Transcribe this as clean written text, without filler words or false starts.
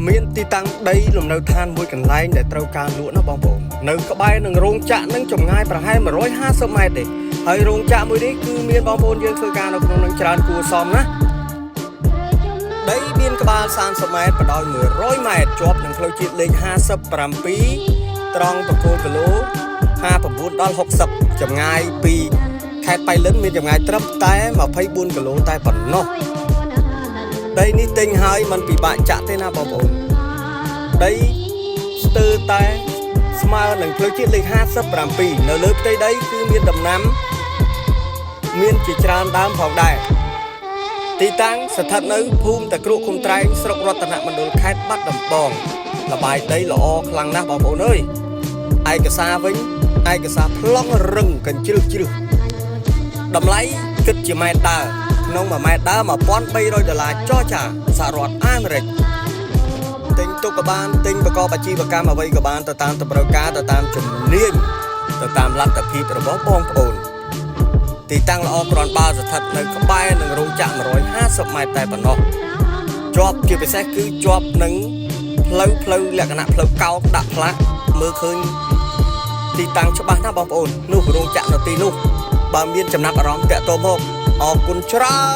មានទីតាំងដីលំនៅឋានមួយកន្លែងដែលត្រូវការលក់ណាបងប្អូននៅក្បែរនឹងរោងចក្រនឹងចម្ងាយប្រហែល150ម៉ែត្រទេហើយរោងចក្រមួយនេះគឺមានបងប្អូនយើងធ្វើការនៅក្នុងនឹងច្រើនគួរសមណាដីមានក្បាល30ម៉ែត្របដោយ100ម៉ែត្រជាប់នឹងផ្លូវជាតិលេខ57ត្រង់បង្គោលគីឡូ59ដល់60ចម្ងាយពីខេត្តបៃលិនមានចម្ងាយត្រឹមតែ24គីឡូតែប៉ុណ្ណោះដីនេះទិញហើយมันពិបាកចាក់ទេណាបងប្អូនដីស្ទើរតែស្មើនឹងផ្លូវជាតិលេខ57នៅលើផ្ទៃដីគឺមានដំណាំមានជាច្រើនដើមផងដែរទីតាំងស្ថិតនៅភូមិតាក្រក់ឃុំត្រែងស្រុករតនមណ្ឌលខេត្តបាត់ដំបងលបាយដីល្អខ្លាំងណាស់បងប្អូនអើយឯកសារវិញឯកសារប្លង់រឹងកញ្ជ្រឹះជ្រឹះតម្លៃគិតជាម៉ែត្រដើរក្នុង1ម៉ែត្រដើរ$1300ចរចាសហរដ្ឋអាមេរិកទិញទុកក៏បានទិញប្រកបអាជីវកម្មអ្វីក៏បានទៅតាមតម្រូវការទៅតាមជំនាញទៅតាមលទ្ធភាពរបស់បងប្អូនទីតាំងល្អគ្រាន់បើស្ថិតនៅក្បែរនឹងរោងចក្រ150ម៉ែត្រតែប៉ុណ្ណោះជាប់ជាពិសេសគឺជាប់នឹងផ្លូវលក្ខណៈផ្លូវកោតដាក់ផ្លាកមើលឃើញទីតាំងច្បាស់ណាបងប្អូននោះរោងចក្រនៅទីនោះបើមានចំណាប់អារម្មណ៍តាក់ទងមកអរគុណច្រើន